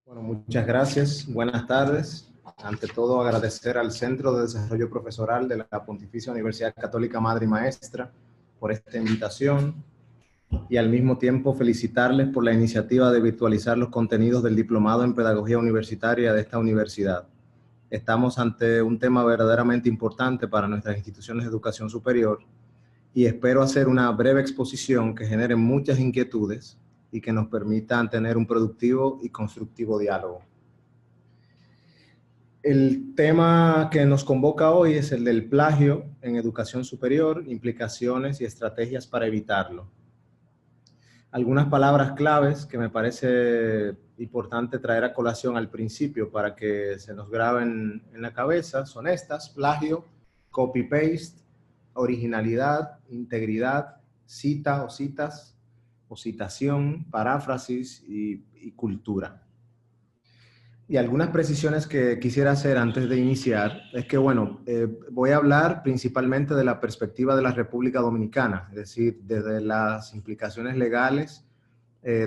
Bueno, muchas gracias. Buenas tardes. Ante todo, agradecer al Centro de Desarrollo Profesoral de la Pontificia Universidad Católica Madre y Maestra por esta invitación y al mismo tiempo felicitarles por la iniciativa de virtualizar los contenidos del Diplomado en Pedagogía Universitaria de esta universidad. Estamos ante un tema verdaderamente importante para nuestras instituciones de educación superior y espero hacer una breve exposición que genere muchas inquietudes y que nos permitan tener un productivo y constructivo diálogo. El tema que nos convoca hoy es el del plagio en educación superior, implicaciones y estrategias para evitarlo. Algunas palabras claves que me parece importante traer a colación al principio para que se nos graben en la cabeza son estas: plagio, copy-paste, originalidad, integridad, cita o citas, o citación, paráfrasis y cultura. Y algunas precisiones que quisiera hacer antes de iniciar es que, bueno, voy a hablar principalmente de la perspectiva de la República Dominicana, es decir, desde las implicaciones legales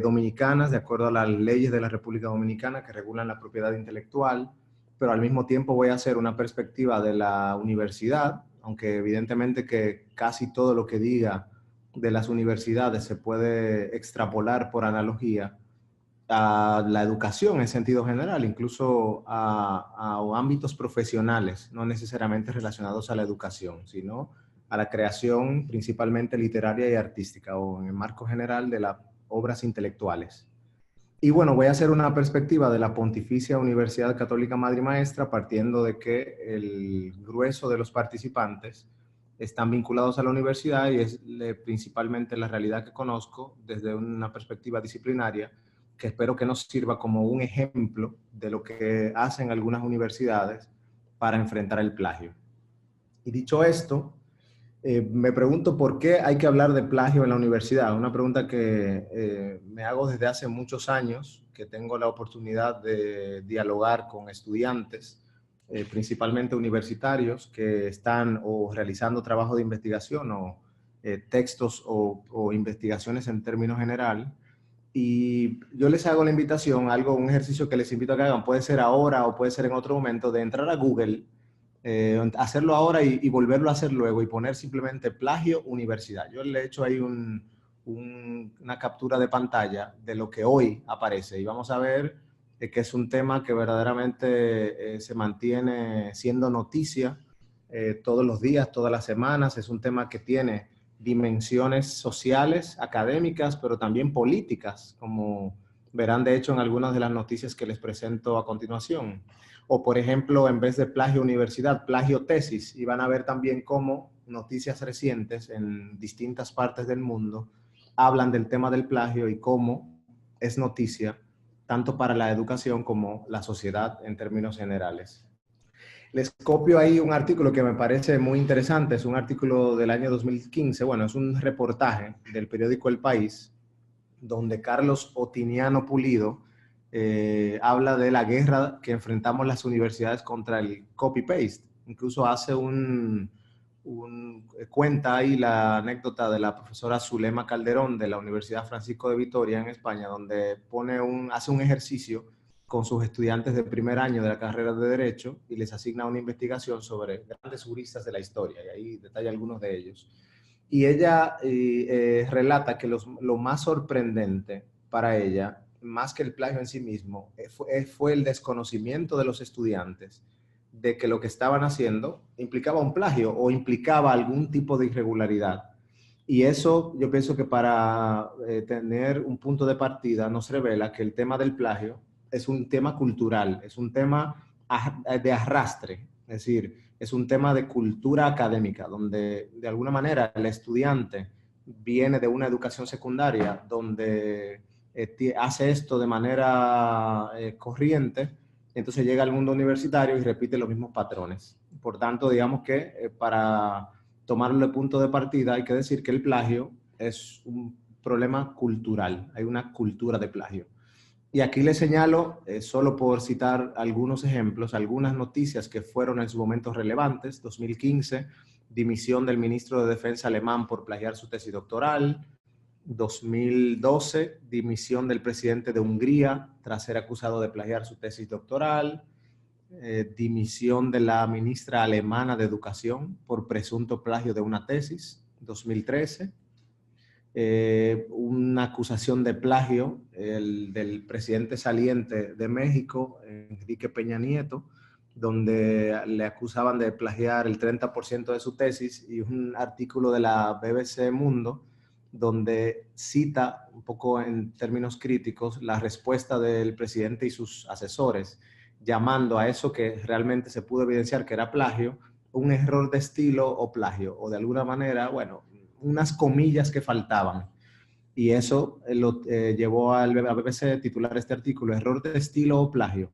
dominicanas, de acuerdo a las leyes de la República Dominicana que regulan la propiedad intelectual, pero al mismo tiempo voy a hacer una perspectiva de la universidad, aunque evidentemente que casi todo lo que diga de las universidades se puede extrapolar por analogía a la educación en sentido general, incluso a ámbitos profesionales, no necesariamente relacionados a la educación, sino a la creación principalmente literaria y artística, o en el marco general de las obras intelectuales. Y bueno, voy a hacer una perspectiva de la Pontificia Universidad Católica Madre y Maestra, partiendo de que el grueso de los participantes están vinculados a la universidad y es principalmente la realidad que conozco desde una perspectiva disciplinaria, que espero que nos sirva como un ejemplo de lo que hacen algunas universidades para enfrentar el plagio. Y dicho esto, me pregunto por qué hay que hablar de plagio en la universidad. Una pregunta que me hago desde hace muchos años, que tengo la oportunidad de dialogar con estudiantes, principalmente universitarios, que están o realizando trabajo de investigación o textos o investigaciones en términos general. Y yo les hago la invitación, un ejercicio que les invito a que hagan, puede ser ahora o puede ser en otro momento, de entrar a Google, hacerlo ahora y volverlo a hacer luego y poner simplemente plagio universidad. Yo le he hecho ahí una captura de pantalla de lo que hoy aparece y vamos a ver que es un tema que verdaderamente se mantiene siendo noticia todos los días, todas las semanas. Es un tema que tiene dimensiones sociales, académicas, pero también políticas, como verán de hecho en algunas de las noticias que les presento a continuación. O por ejemplo, en vez de plagio universidad, plagio tesis, y van a ver también cómo noticias recientes en distintas partes del mundo hablan del tema del plagio y cómo es noticia tanto para la educación como la sociedad en términos generales. Les copio ahí un artículo que me parece muy interesante, es un artículo del año 2015, bueno, es un reportaje del periódico El País, donde Carlos Otiniano Pulido habla de la guerra que enfrentamos las universidades contra el copy-paste. Incluso hace cuenta ahí la anécdota de la profesora Zulema Calderón de la Universidad Francisco de Vitoria en España, donde hace un ejercicio con sus estudiantes de primer año de la carrera de Derecho y les asigna una investigación sobre grandes juristas de la historia, y ahí detalla algunos de ellos. Y ella relata que lo más sorprendente para ella, más que el plagio en sí mismo, fue el desconocimiento de los estudiantes de que lo que estaban haciendo implicaba un plagio o implicaba algún tipo de irregularidad. Y eso yo pienso que para tener un punto de partida nos revela que el tema del plagio es un tema cultural, es un tema de arrastre, es decir, es un tema de cultura académica, donde de alguna manera el estudiante viene de una educación secundaria donde hace esto de manera corriente, entonces llega al mundo universitario y repite los mismos patrones. Por tanto, digamos que para tomarlo de punto de partida hay que decir que el plagio es un problema cultural, hay una cultura de plagio. Y aquí les señalo, solo por citar algunos ejemplos, algunas noticias que fueron en su momento relevantes. 2015, dimisión del ministro de Defensa alemán por plagiar su tesis doctoral. 2012, dimisión del presidente de Hungría tras ser acusado de plagiar su tesis doctoral. Dimisión de la ministra alemana de Educación por presunto plagio de una tesis, 2013. Una acusación de plagio del presidente saliente de México, Enrique Peña Nieto, donde le acusaban de plagiar el 30% de su tesis, y un artículo de la BBC Mundo donde cita un poco en términos críticos la respuesta del presidente y sus asesores, llamando a eso que realmente se pudo evidenciar que era plagio, un error de estilo o plagio, o de alguna manera, bueno, unas comillas que faltaban. Y eso lo llevó a la BBC a titular este artículo, error de estilo o plagio,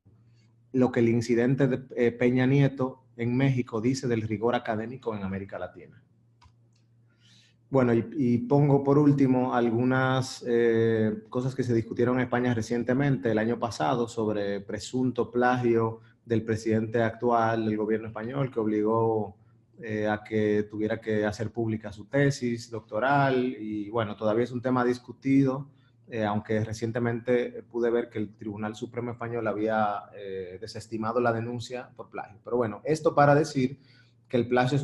lo que el incidente de Peña Nieto en México dice del rigor académico en América Latina. Bueno, y pongo por último algunas cosas que se discutieron en España recientemente, el año pasado, sobre presunto plagio del presidente actual del gobierno español, que obligó a que tuviera que hacer pública su tesis doctoral. Y bueno, todavía es un tema discutido, aunque recientemente pude ver que el Tribunal Supremo Español había desestimado la denuncia por plagio. Pero bueno, esto para decir que el plagio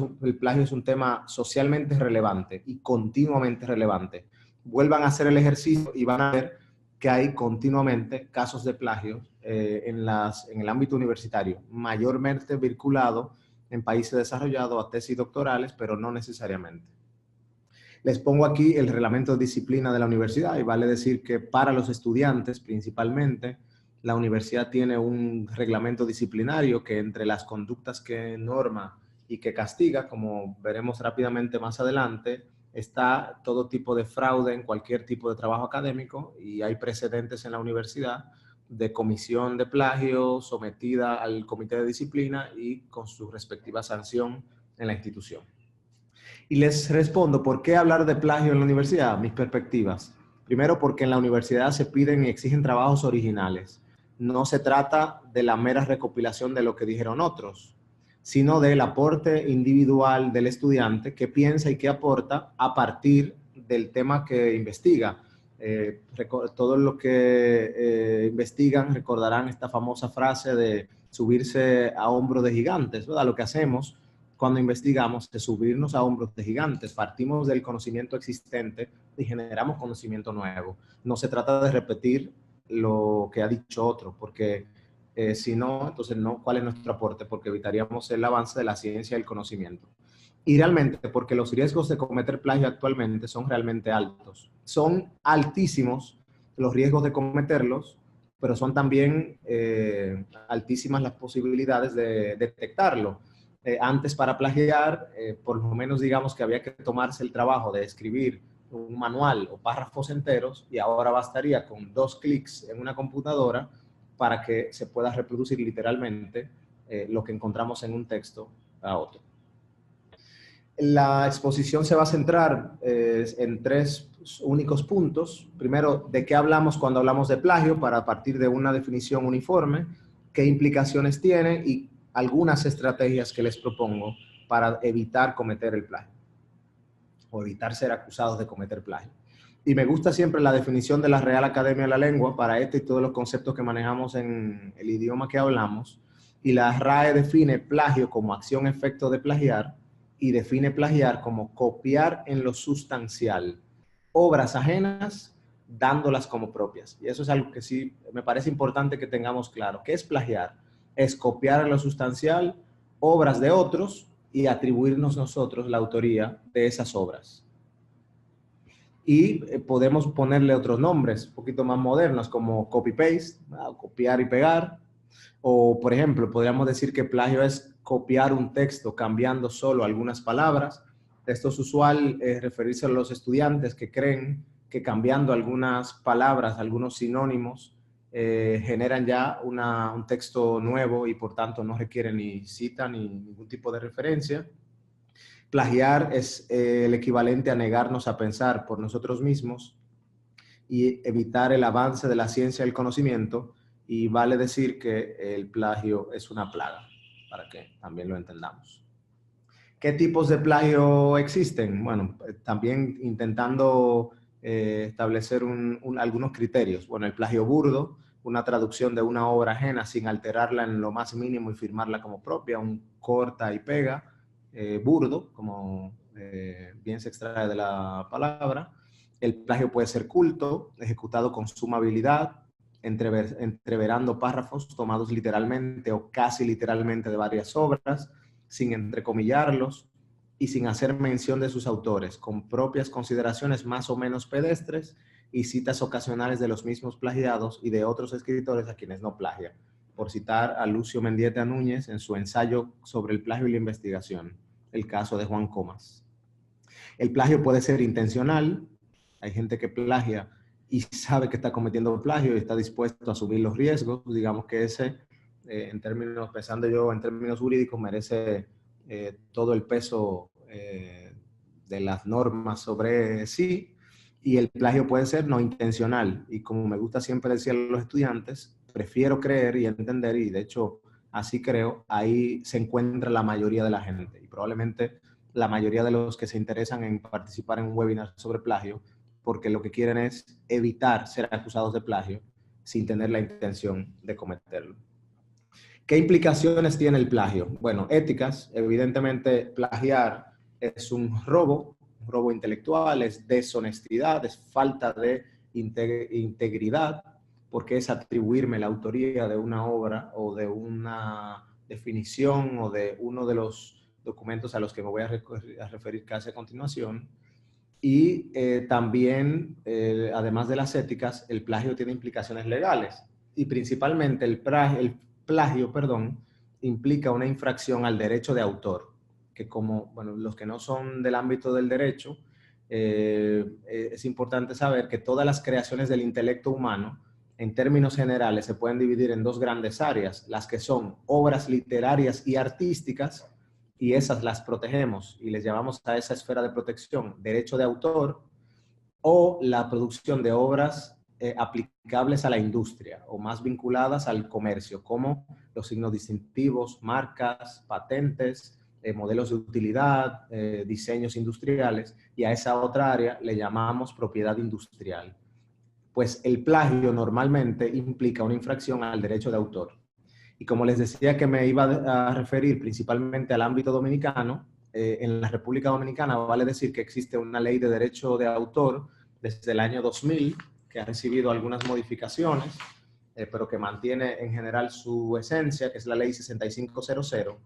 es un tema socialmente relevante y continuamente relevante. Vuelvan a hacer el ejercicio y van a ver que hay continuamente casos de plagio en el ámbito universitario, mayormente vinculado en países desarrollados a tesis doctorales, pero no necesariamente. Les pongo aquí el reglamento de disciplina de la universidad, y vale decir que para los estudiantes principalmente, la universidad tiene un reglamento disciplinario que, entre las conductas que norma y que castiga, como veremos rápidamente más adelante, está todo tipo de fraude en cualquier tipo de trabajo académico, y hay precedentes en la universidad de comisión de plagio sometida al comité de disciplina y con su respectiva sanción en la institución. Y les respondo, ¿por qué hablar de plagio en la universidad? Mis perspectivas. Primero, porque en la universidad se piden y exigen trabajos originales. No se trata de la mera recopilación de lo que dijeron otros, sino del aporte individual del estudiante que piensa y que aporta a partir del tema que investiga. Todos los que investigan recordarán esta famosa frase de subirse a hombros de gigantes, ¿verdad? Lo que hacemos cuando investigamos es subirnos a hombros de gigantes, partimos del conocimiento existente y generamos conocimiento nuevo. No se trata de repetir lo que ha dicho otro, porque si no, entonces no, ¿cuál es nuestro aporte? Porque evitaríamos el avance de la ciencia y el conocimiento. Y realmente, porque los riesgos de cometer plagio actualmente son realmente altos. Son altísimos los riesgos de cometerlos, pero son también altísimas las posibilidades de detectarlo. Antes, para plagiar, por lo menos digamos que había que tomarse el trabajo de escribir un manual o párrafos enteros, y ahora bastaría con 2 clics en una computadora para que se pueda reproducir literalmente lo que encontramos en un texto a otro. La exposición se va a centrar en 3 únicos puntos. Primero, ¿de qué hablamos cuando hablamos de plagio? Para partir de una definición uniforme, qué implicaciones tiene y algunas estrategias que les propongo para evitar cometer el plagio o evitar ser acusados de cometer plagio. Y me gusta siempre la definición de la Real Academia de la Lengua para este y todos los conceptos que manejamos en el idioma que hablamos. Y la RAE define plagio como acción-efecto de plagiar, y define plagiar como copiar en lo sustancial obras ajenas dándolas como propias. Y eso es algo que sí me parece importante que tengamos claro. ¿Qué es plagiar? Es copiar en lo sustancial obras de otros y atribuirnos nosotros la autoría de esas obras. Y podemos ponerle otros nombres un poquito más modernos, como copy-paste, copiar y pegar. O, por ejemplo, podríamos decir que plagio es copiar un texto cambiando solo algunas palabras. Esto es usual referirse a los estudiantes que creen que cambiando algunas palabras, algunos sinónimos, generan ya un texto nuevo y por tanto no requieren ni cita ni ningún tipo de referencia. Plagiar es el equivalente a negarnos a pensar por nosotros mismos y evitar el avance de la ciencia y el conocimiento, y vale decir que el plagio es una plaga, para que también lo entendamos. ¿Qué tipos de plagio existen? Bueno, también intentando establecer algunos criterios. Bueno, el plagio burdo, una traducción de una obra ajena sin alterarla en lo más mínimo y firmarla como propia, un corta y pega, burdo, como bien se extrae de la palabra. El plagio puede ser culto, ejecutado con suma habilidad, entreverando párrafos tomados literalmente o casi literalmente de varias obras, sin entrecomillarlos y sin hacer mención de sus autores, con propias consideraciones más o menos pedestres y citas ocasionales de los mismos plagiados y de otros escritores a quienes no plagia, por citar a Lucio Mendieta Núñez en su ensayo sobre el plagio y la investigación, el caso de Juan Comas. El plagio puede ser intencional, hay gente que plagia y sabe que está cometiendo plagio y está dispuesto a asumir los riesgos, digamos que ese, en términos, pensando yo en términos jurídicos, merece todo el peso de las normas sobre sí, y el plagio puede ser no intencional, y como me gusta siempre decir a los estudiantes, prefiero creer y entender, y de hecho así creo, ahí se encuentra la mayoría de la gente, y probablemente la mayoría de los que se interesan en participar en un webinar sobre plagio, porque lo que quieren es evitar ser acusados de plagio sin tener la intención de cometerlo. ¿Qué implicaciones tiene el plagio? Bueno, éticas, evidentemente plagiar es un robo intelectual, es deshonestidad, es falta de integridad, porque es atribuirme la autoría de una obra o de una definición o de uno de los documentos a los que me voy a referir casi a continuación. Y también, además de las éticas, el plagio tiene implicaciones legales. Y principalmente el plagio, implica una infracción al derecho de autor, que como, bueno, los que no son del ámbito del derecho, es importante saber que todas las creaciones del intelecto humano, en términos generales, se pueden dividir en dos grandes áreas, las que son obras literarias y artísticas, y esas las protegemos y les llamamos a esa esfera de protección derecho de autor, o la producción de obras aplicables a la industria o más vinculadas al comercio, como los signos distintivos, marcas, patentes, modelos de utilidad, diseños industriales, y a esa otra área le llamamos propiedad industrial. Pues el plagio normalmente implica una infracción al derecho de autor. Y como les decía que me iba a referir principalmente al ámbito dominicano, en la República Dominicana vale decir que existe una ley de derecho de autor desde el año 2000, que ha recibido algunas modificaciones, pero que mantiene en general su esencia, que es la ley 6500,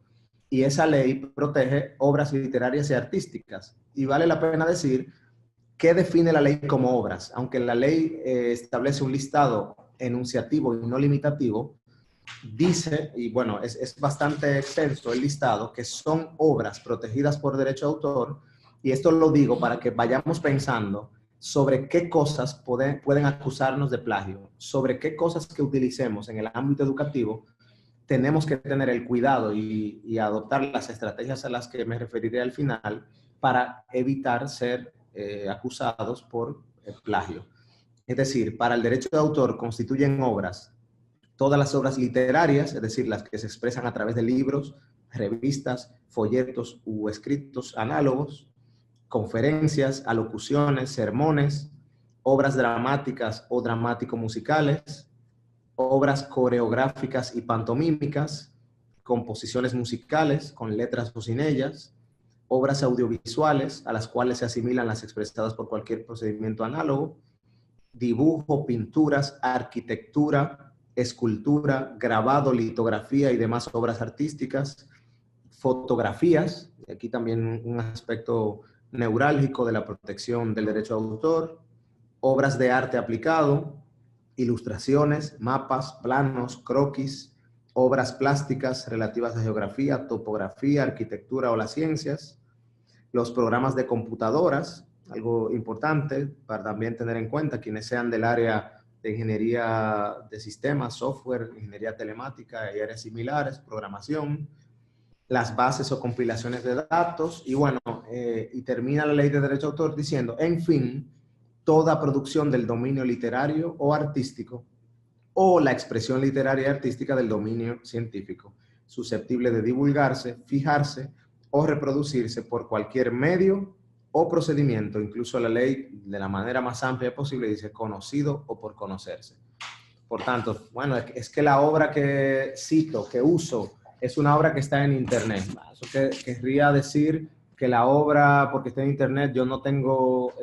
y esa ley protege obras literarias y artísticas. Y vale la pena decir qué define la ley como obras. Aunque la ley establece un listado enunciativo y no limitativo, dice, y bueno, es bastante extenso el listado, que son obras protegidas por derecho de autor, y esto lo digo para que vayamos pensando sobre qué cosas pueden acusarnos de plagio, sobre qué cosas que utilicemos en el ámbito educativo tenemos que tener el cuidado y adoptar las estrategias a las que me referiré al final para evitar ser acusados por plagio. Es decir, para el derecho de autor constituyen obras todas las obras literarias, es decir, las que se expresan a través de libros, revistas, folletos u escritos análogos, conferencias, alocuciones, sermones, obras dramáticas o dramático-musicales, obras coreográficas y pantomímicas, composiciones musicales con letras o sin ellas, obras audiovisuales a las cuales se asimilan las expresadas por cualquier procedimiento análogo, dibujo, pinturas, arquitectura, escultura, grabado, litografía y demás obras artísticas, fotografías, aquí también un aspecto neurálgico de la protección del derecho de autor, obras de arte aplicado, ilustraciones, mapas, planos, croquis, obras plásticas relativas a geografía, topografía, arquitectura o las ciencias, los programas de computadoras, algo importante para también tener en cuenta quienes sean del área de ingeniería de sistemas, software, ingeniería telemática y áreas similares, programación, las bases o compilaciones de datos, y bueno, y termina la ley de derecho de autor diciendo, en fin, toda producción del dominio literario o artístico o la expresión literaria y artística del dominio científico, susceptible de divulgarse, fijarse o reproducirse por cualquier medio o procedimiento. Incluso la ley, de la manera más amplia posible, dice conocido o por conocerse. Por tanto, bueno, es que la obra que cito, que uso, es una obra que está en Internet. Eso querría decir que la obra, porque está en Internet, yo no tengo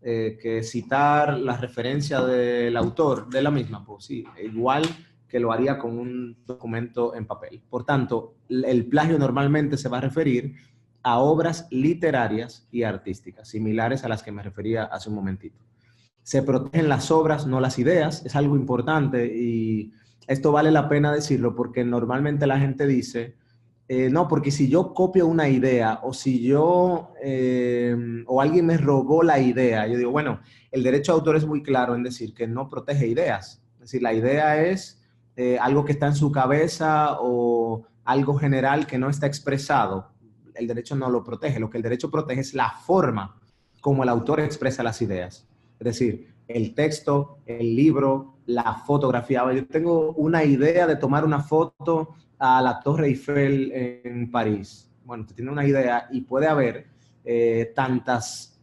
que citar la referencia del autor de la misma. Pues sí, igual que lo haría con un documento en papel. Por tanto, el plagio normalmente se va a referir a obras literarias y artísticas, similares a las que me refería hace un momentito. Se protegen las obras, no las ideas, es algo importante y esto vale la pena decirlo porque normalmente la gente dice, no, porque si yo copio una idea o si yo o alguien me robó la idea, yo digo, bueno, el derecho de autor es muy claro en decir que no protege ideas. Es decir, la idea es algo que está en su cabeza o algo general que no está expresado. El derecho no lo protege. Lo que el derecho protege es la forma como el autor expresa las ideas. Es decir, el texto, el libro, la fotografía. Yo tengo una idea de tomar una foto a la Torre Eiffel en París. Bueno, usted tiene una idea y puede haber tantas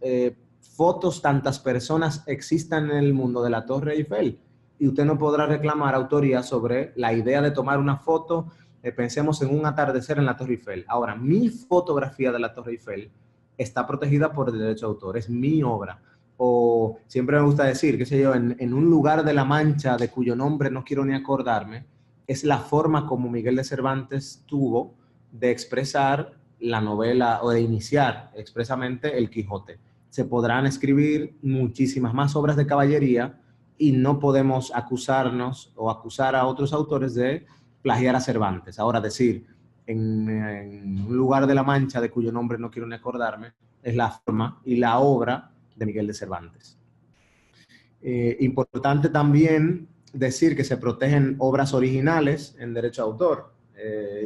fotos, tantas personas existan en el mundo de la Torre Eiffel y usted no podrá reclamar autoría sobre la idea de tomar una foto. Pensemos en un atardecer en la Torre Eiffel. Ahora, mi fotografía de la Torre Eiffel está protegida por el derecho de autor, es mi obra. O siempre me gusta decir, qué sé yo, en un lugar de La Mancha de cuyo nombre no quiero ni acordarme, es la forma como Miguel de Cervantes tuvo de expresar la novela o de iniciar expresamente el Quijote. Se podrán escribir muchísimas más obras de caballería y no podemos acusarnos o acusar a otros autores de plagiar a Cervantes. Ahora decir, en un lugar de La Mancha de cuyo nombre no quiero ni acordarme, es la forma y la obra de Miguel de Cervantes. Importante también decir que se protegen obras originales en derecho de autor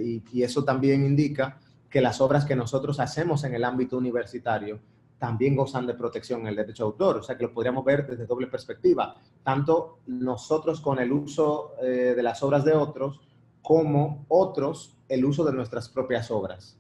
y eso también indica que las obras que nosotros hacemos en el ámbito universitario también gozan de protección en el derecho de autor, o sea que lo podríamos ver desde doble perspectiva, tanto nosotros con el uso de las obras de otros como otros el uso de nuestras propias obras.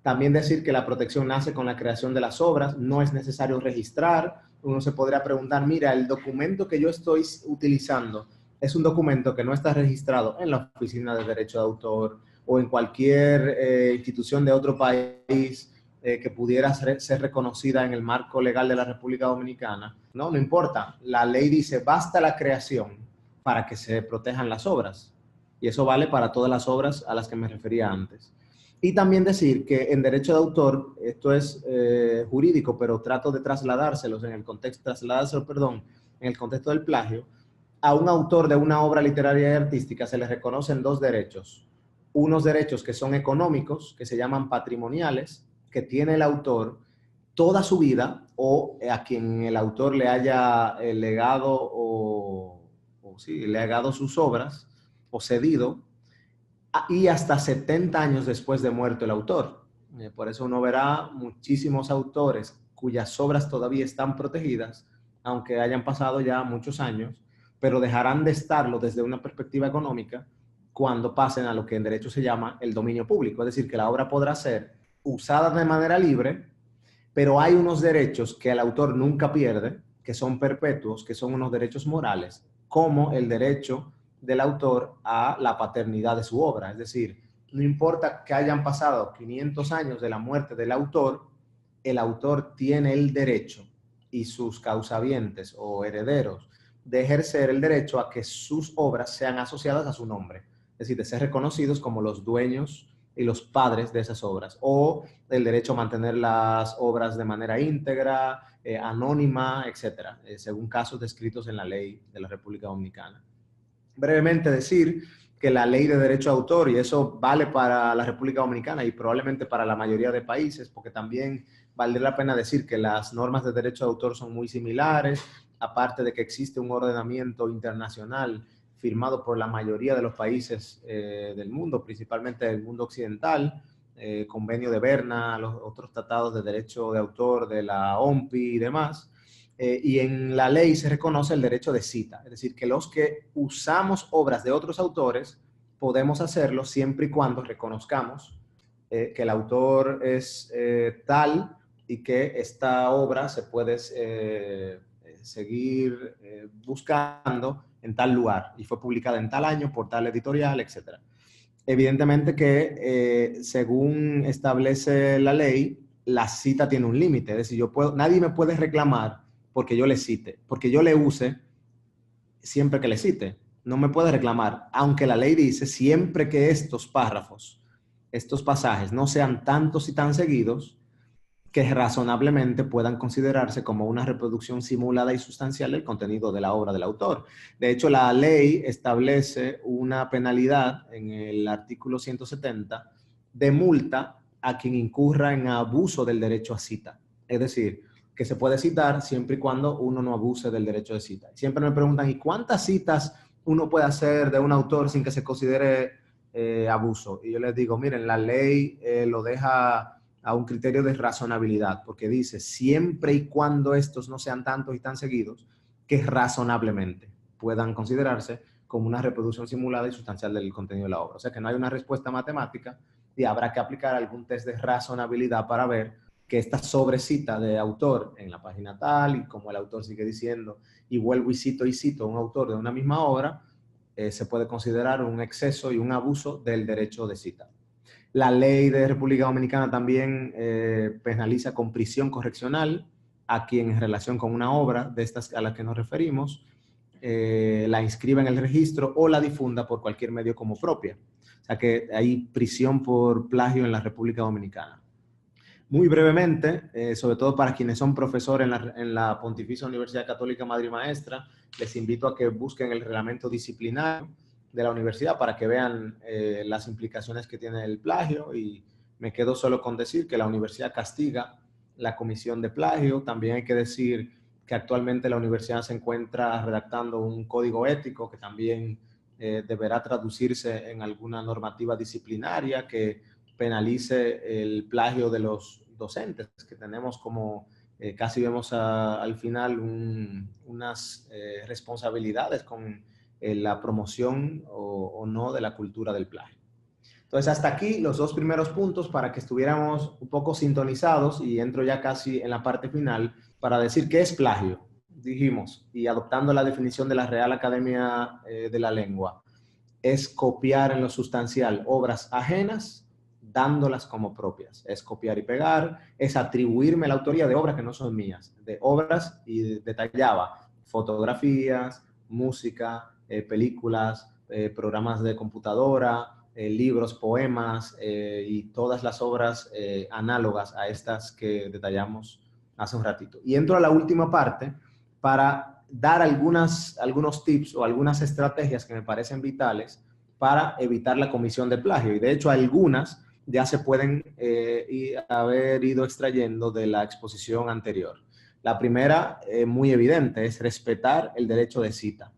También decir que la protección nace con la creación de las obras, no es necesario registrar. Uno se podría preguntar, mira, el documento que yo estoy utilizando es un documento que no está registrado en la Oficina de Derecho de Autor o en cualquier institución de otro país que pudiera ser reconocida en el marco legal de la República Dominicana. No, no importa. La ley dice, basta la creación para que se protejan las obras. Y eso vale para todas las obras a las que me refería antes. Y también decir que en derecho de autor, esto es jurídico, pero trato de trasladárselos en el contexto, en el contexto del plagio, a un autor de una obra literaria y artística se le reconocen dos derechos. Unos derechos que son económicos, que se llaman patrimoniales, que tiene el autor toda su vida o a quien el autor le haya legado sí, legado sus obras o cedido, y hasta 70 años después de muerto el autor. Por eso uno verá muchísimos autores cuyas obras todavía están protegidas, aunque hayan pasado ya muchos años, pero dejarán de estarlo desde una perspectiva económica cuando pasen a lo que en derecho se llama el dominio público. Es decir, que la obra podrá ser usada de manera libre, pero hay unos derechos que el autor nunca pierde, que son perpetuos, que son unos derechos morales, como el derecho del autor a la paternidad de su obra. Es decir, no importa que hayan pasado 500 años de la muerte del autor, el autor tiene el derecho y sus causavientes o herederos de ejercer el derecho a que sus obras sean asociadas a su nombre. Es decir, de ser reconocidos como los dueños y los padres de esas obras, o el derecho a mantener las obras de manera íntegra, anónima, etcétera, según casos descritos en la ley de la República Dominicana. Brevemente decir que la ley de derecho de autor, y eso vale para la República Dominicana y probablemente para la mayoría de países, porque también vale la pena decir que las normas de derecho de autor son muy similares, aparte de que existe un ordenamiento internacional firmado por la mayoría de los países del mundo, principalmente del mundo occidental, convenio de Berna, los otros tratados de derecho de autor de la OMPI y demás. Y en la ley se reconoce el derecho de cita, es decir, que los que usamos obras de otros autores podemos hacerlo siempre y cuando reconozcamos que el autor es tal y que esta obra se puede seguir buscando en tal lugar y fue publicada en tal año por tal editorial, etc. Evidentemente que según establece la ley, la cita tiene un límite, es decir, nadie me puede reclamar porque yo le cite, porque yo le use siempre que le cite. No me puede reclamar, aunque la ley dice siempre que estos párrafos, estos pasajes no sean tantos y tan seguidos que razonablemente puedan considerarse como una reproducción simulada y sustancial del contenido de la obra del autor. De hecho, la ley establece una penalidad en el artículo 170 de multa a quien incurra en abuso del derecho a cita. Es decir, que se puede citar siempre y cuando uno no abuse del derecho de cita. Siempre me preguntan, ¿y cuántas citas uno puede hacer de un autor sin que se considere abuso? Y yo les digo, miren, la ley lo deja a un criterio de razonabilidad, porque dice siempre y cuando estos no sean tantos y tan seguidos que razonablemente puedan considerarse como una reproducción simulada y sustancial del contenido de la obra. O sea que no hay una respuesta matemática y habrá que aplicar algún test de razonabilidad para ver que esta sobrecita de autor en la página tal, y como el autor sigue diciendo, y vuelvo y cito a un autor de una misma obra, se puede considerar un exceso y un abuso del derecho de cita. La ley de República Dominicana también penaliza con prisión correccional a quien en relación con una obra de estas a las que nos referimos, la inscriba en el registro o la difunda por cualquier medio como propia. O sea que hay prisión por plagio en la República Dominicana. Muy brevemente, sobre todo para quienes son profesores en la Pontificia Universidad Católica Madre y Maestra, les invito a que busquen el reglamento disciplinario de la universidad para que vean las implicaciones que tiene el plagio, y me quedo solo con decir que la universidad castiga la comisión de plagio. También hay que decir que actualmente la universidad se encuentra redactando un código ético que también deberá traducirse en alguna normativa disciplinaria que penalice el plagio de los docentes, que tenemos como casi vemos al final unas responsabilidades con la promoción o no de la cultura del plagio. Entonces, hasta aquí los dos primeros puntos para que estuviéramos un poco sintonizados, y entro ya casi en la parte final para decir qué es plagio. Dijimos, y adoptando la definición de la Real Academia de la Lengua, es copiar en lo sustancial obras ajenas dándolas como propias. Es copiar y pegar, es atribuirme la autoría de obras que no son mías, de obras, y detallaba fotografías, música, películas, programas de computadora, libros, poemas y todas las obras análogas a estas que detallamos hace un ratito. Y entro a la última parte para dar algunos tips o algunas estrategias que me parecen vitales para evitar la comisión de plagio. Y de hecho algunas ya se pueden haber ido extrayendo de la exposición anterior. La primera, muy evidente, es respetar el derecho de cita.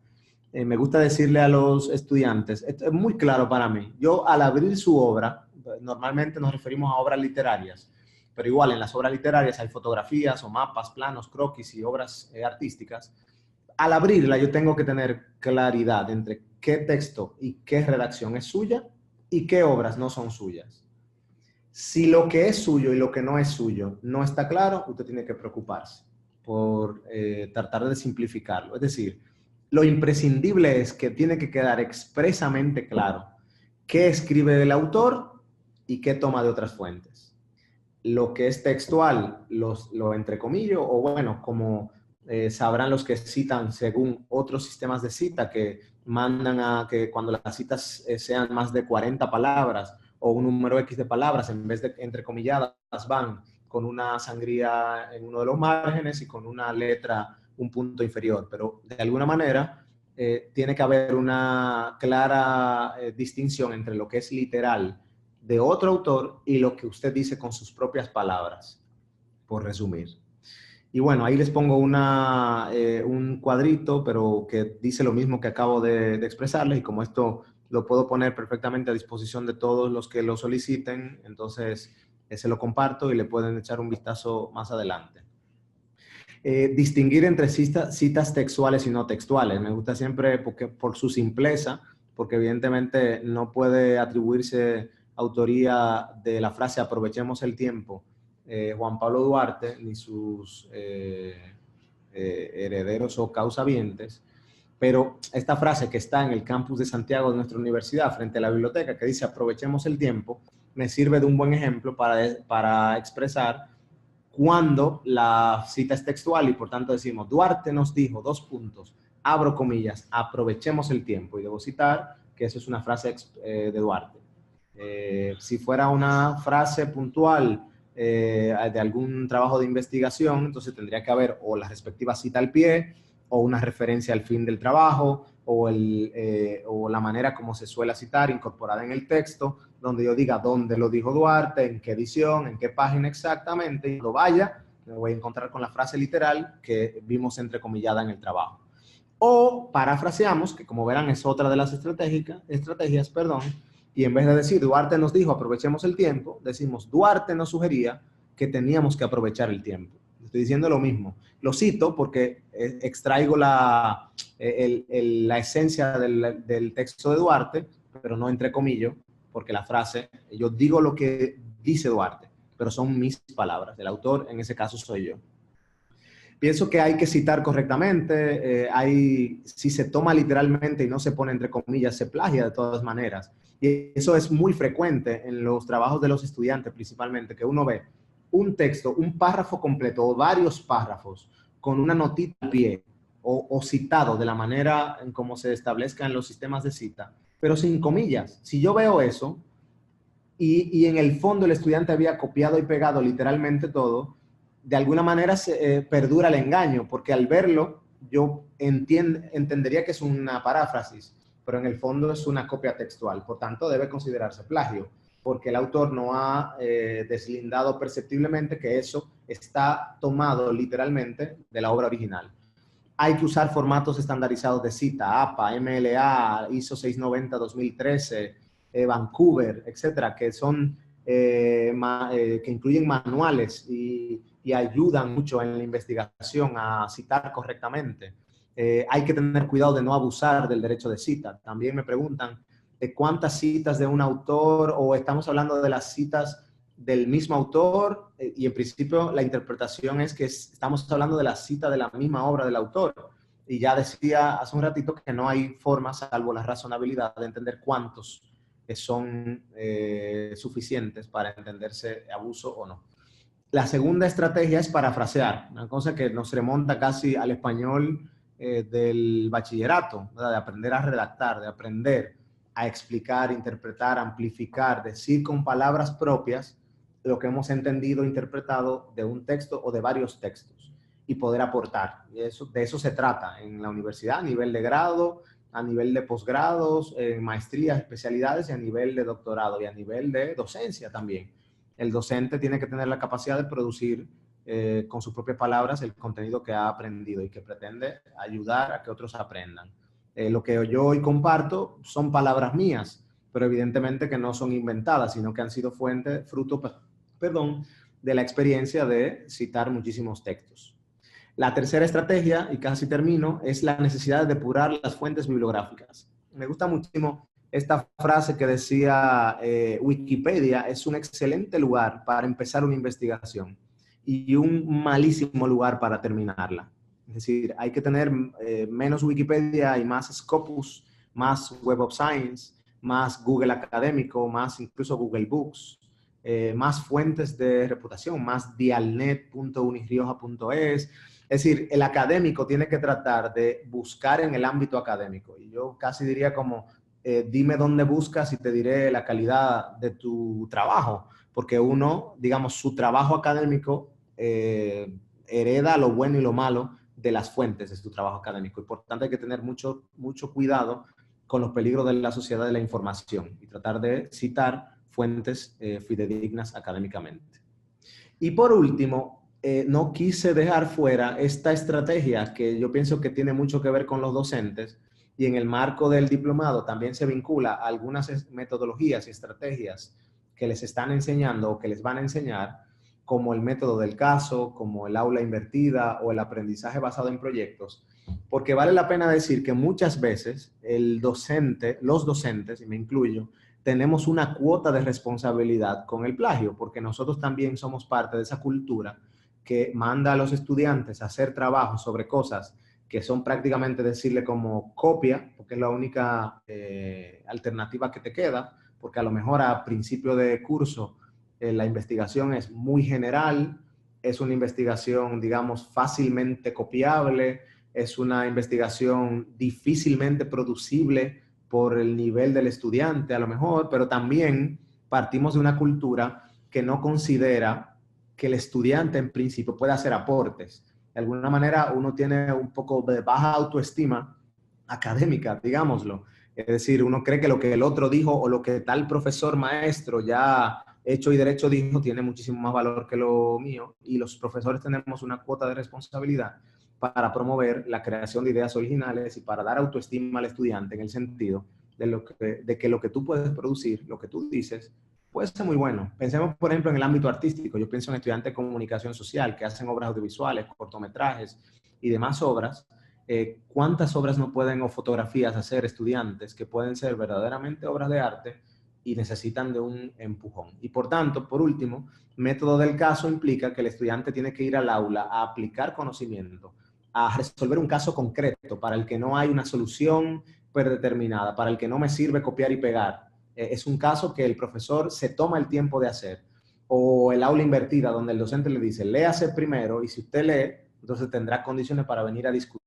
Me gusta decirle a los estudiantes, esto es muy claro para mí, yo al abrir su obra, normalmente nos referimos a obras literarias, pero igual en las obras literarias hay fotografías o mapas, planos, croquis y obras artísticas. Al abrirla yo tengo que tener claridad entre qué texto y qué redacción es suya y qué obras no son suyas. Si lo que es suyo y lo que no es suyo no está claro, usted tiene que preocuparse por tratar de simplificarlo. Es decir, lo imprescindible es que tiene que quedar expresamente claro qué escribe el autor y qué toma de otras fuentes. Lo que es textual lo entrecomillo, o bueno, como sabrán los que citan según otros sistemas de cita que mandan a que cuando las citas sean más de 40 palabras o un número X de palabras, en vez de entrecomilladas, van con una sangría en uno de los márgenes y con una letra un punto inferior. Pero de alguna manera tiene que haber una clara distinción entre lo que es literal de otro autor y lo que usted dice con sus propias palabras, por resumir. Y bueno, ahí les pongo un cuadrito, pero que dice lo mismo que acabo de expresarles, y como esto lo puedo poner perfectamente a disposición de todos los que lo soliciten, entonces se lo comparto y le pueden echar un vistazo más adelante. Distinguir entre citas textuales y no textuales. Me gusta siempre por su simpleza, porque evidentemente no puede atribuirse autoría de la frase aprovechemos el tiempo Juan Pablo Duarte ni sus herederos o causavientes, pero esta frase que está en el campus de Santiago de nuestra universidad, frente a la biblioteca, que dice aprovechemos el tiempo, me sirve de un buen ejemplo para expresar cuando la cita es textual y por tanto decimos, Duarte nos dijo, dos puntos, abro comillas, aprovechemos el tiempo. Y debo citar que eso es una frase de Duarte. Si fuera una frase puntual de algún trabajo de investigación, entonces tendría que haber o la respectiva cita al pie, o una referencia al fin del trabajo, o la manera como se suele citar incorporada en el texto, donde yo diga dónde lo dijo Duarte, en qué edición, en qué página exactamente, y cuando vaya, me voy a encontrar con la frase literal que vimos entrecomillada en el trabajo. O parafraseamos, que como verán es otra de las estrategias, y en vez de decir Duarte nos dijo aprovechemos el tiempo, decimos Duarte nos sugería que teníamos que aprovechar el tiempo. Estoy diciendo lo mismo. Lo cito porque extraigo la esencia del texto de Duarte, pero no entre comillas, porque la frase, yo digo lo que dice Duarte, pero son mis palabras. El autor, en ese caso, soy yo. Pienso que hay que citar correctamente, si se toma literalmente y no se pone entre comillas, se plagia de todas maneras. Y eso es muy frecuente en los trabajos de los estudiantes, principalmente, que uno ve un texto, un párrafo completo o varios párrafos con una notita al pie o citado de la manera en cómo se establezcan los sistemas de cita, pero sin comillas. Si yo veo eso y en el fondo el estudiante había copiado y pegado literalmente todo, de alguna manera perdura el engaño, porque al verlo yo entendería que es una paráfrasis, pero en el fondo es una copia textual, por tanto debe considerarse plagio, porque el autor no ha deslindado perceptiblemente que eso está tomado literalmente de la obra original. Hay que usar formatos estandarizados de cita, APA, MLA, ISO 690-2013, Vancouver, etcétera, que son que incluyen manuales y ayudan mucho en la investigación a citar correctamente. Hay que tener cuidado de no abusar del derecho de cita. También me preguntan de cuántas citas de un autor o estamos hablando de las citas del mismo autor y en principio la interpretación es que estamos hablando de la cita de la misma obra del autor. Y ya decía hace un ratito que no hay forma, salvo la razonabilidad, de entender cuántos son suficientes para entenderse abuso o no. La segunda estrategia es parafrasear, una cosa que nos remonta casi al español del bachillerato, ¿verdad? De aprender a redactar, de aprender a explicar, interpretar, amplificar, decir con palabras propias lo que hemos entendido, interpretado de un texto o de varios textos y poder aportar. Y de eso se trata en la universidad, a nivel de grado, a nivel de posgrados, maestrías, especialidades y a nivel de doctorado y a nivel de docencia también. El docente tiene que tener la capacidad de producir con sus propias palabras el contenido que ha aprendido y que pretende ayudar a que otros aprendan. Lo que yo hoy comparto son palabras mías, pero evidentemente que no son inventadas, sino que han sido fruto de la experiencia de citar muchísimos textos. La tercera estrategia, y casi termino, es la necesidad de depurar las fuentes bibliográficas. Me gusta muchísimo esta frase que decía Wikipedia es un excelente lugar para empezar una investigación y un malísimo lugar para terminarla. Es decir, hay que tener menos Wikipedia y más Scopus, más Web of Science, más Google Académico, más incluso Google Books, más fuentes de reputación, más dialnet.unirioja.es. Es decir, el académico tiene que tratar de buscar en el ámbito académico. Y yo casi diría como, dime dónde buscas y te diré la calidad de tu trabajo. Porque uno, digamos, su trabajo académico hereda lo bueno y lo malo de las fuentes de su trabajo académico. Y por tanto hay que tener mucho cuidado con los peligros de la sociedad de la información y tratar de citar fuentes fidedignas académicamente. Y por último, no quise dejar fuera esta estrategia que yo pienso que tiene mucho que ver con los docentes y en el marco del diplomado también se vincula a algunas metodologías y estrategias que les están enseñando o que les van a enseñar, como el método del caso, como el aula invertida o el aprendizaje basado en proyectos, porque vale la pena decir que muchas veces el docente, los docentes, y me incluyo, tenemos una cuota de responsabilidad con el plagio, porque nosotros también somos parte de esa cultura que manda a los estudiantes a hacer trabajos sobre cosas que son prácticamente decirle como copia, porque es la única alternativa que te queda, porque a lo mejor a principio de curso la investigación es muy general, es una investigación, digamos, fácilmente copiable, es una investigación difícilmente producible por el nivel del estudiante a lo mejor, pero también partimos de una cultura que no considera que el estudiante en principio pueda hacer aportes. De alguna manera uno tiene un poco de baja autoestima académica, digámoslo. Es decir, uno cree que lo que el otro dijo o lo que tal profesor maestro ya hecho y derecho dijo tiene muchísimo más valor que lo mío, y los profesores tenemos una cuota de responsabilidad para promover la creación de ideas originales y para dar autoestima al estudiante en el sentido de que lo que tú puedes producir, lo que tú dices, puede ser muy bueno. Pensemos, por ejemplo, en el ámbito artístico. Yo pienso en estudiantes de comunicación social que hacen obras audiovisuales, cortometrajes y demás obras. ¿Cuántas obras no pueden o fotografías hacer estudiantes que pueden ser verdaderamente obras de arte y necesitan de un empujón? Y por tanto, por último, método del caso implica que el estudiante tiene que ir al aula a aplicar conocimiento, a resolver un caso concreto para el que no hay una solución predeterminada, para el que no me sirve copiar y pegar. Es un caso que el profesor se toma el tiempo de hacer. O el aula invertida, donde el docente le dice, léase primero, y si usted lee, entonces tendrá condiciones para venir a discutir.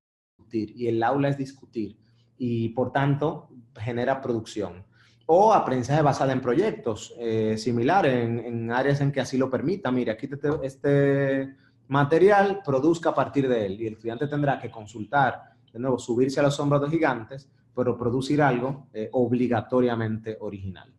Y el aula es discutir. Y por tanto, genera producción. O aprendizaje basado en proyectos, similar en áreas en que así lo permita. Mire, aquí este material, produzca a partir de él. Y el estudiante tendrá que consultar, de nuevo, subirse a los hombros de gigantes, pero producir algo obligatoriamente original.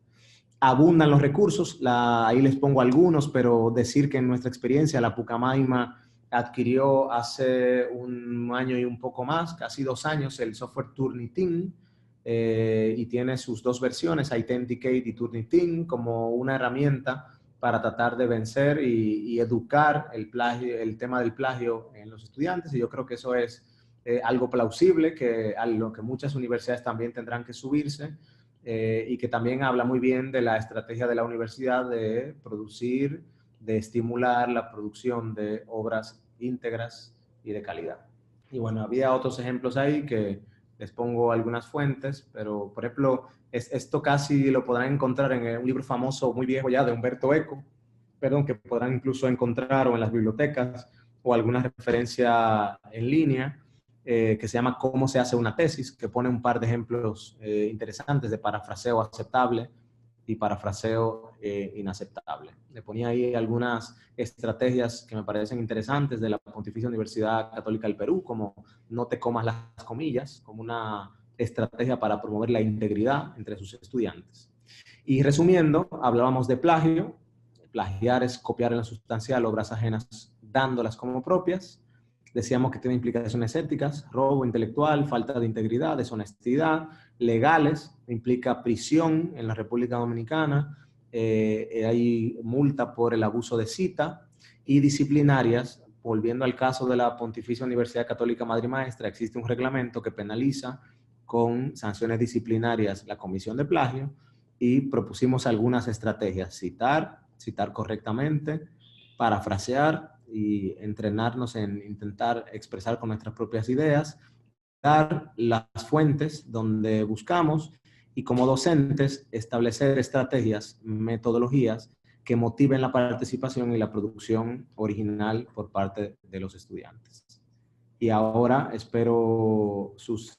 Abundan los recursos, ahí les pongo algunos, pero decir que en nuestra experiencia la Pucamaima adquirió hace un año y un poco más, casi 2 años, el software Turnitin, y tiene sus 2 versiones, Authenticate y Turnitin, como una herramienta para tratar de vencer y educar el plagio, el tema del plagio en los estudiantes, y yo creo que eso es algo plausible, que a lo que muchas universidades también tendrán que subirse, y que también habla muy bien de la estrategia de la universidad de producir, de estimular la producción de obras íntegras y de calidad. Y bueno, había otros ejemplos ahí que les pongo algunas fuentes, pero por ejemplo, esto casi lo podrán encontrar en un libro famoso, muy viejo ya, de Humberto Eco, perdón, que podrán incluso encontrar o en las bibliotecas o alguna referencia en línea, que se llama Cómo se hace una tesis, que pone un par de ejemplos interesantes de parafraseo aceptable y parafraseo inaceptable. Le ponía ahí algunas estrategias que me parecen interesantes de la Pontificia Universidad Católica del Perú, como no te comas las comillas, como una estrategia para promover la integridad entre sus estudiantes. Y resumiendo, hablábamos de plagio. Plagiar es copiar en lo sustancial obras ajenas dándolas como propias. Decíamos que tiene implicaciones éticas, robo intelectual, falta de integridad, deshonestidad, legales, implica prisión en la República Dominicana, hay multa por el abuso de cita, y disciplinarias, volviendo al caso de la Pontificia Universidad Católica Madre Maestra, existe un reglamento que penaliza con sanciones disciplinarias la comisión de plagio, y propusimos algunas estrategias: citar correctamente, parafrasear y entrenarnos en intentar expresar con nuestras propias ideas, dar las fuentes donde buscamos, y como docentes establecer estrategias, metodologías que motiven la participación y la producción original por parte de los estudiantes. Y ahora espero sus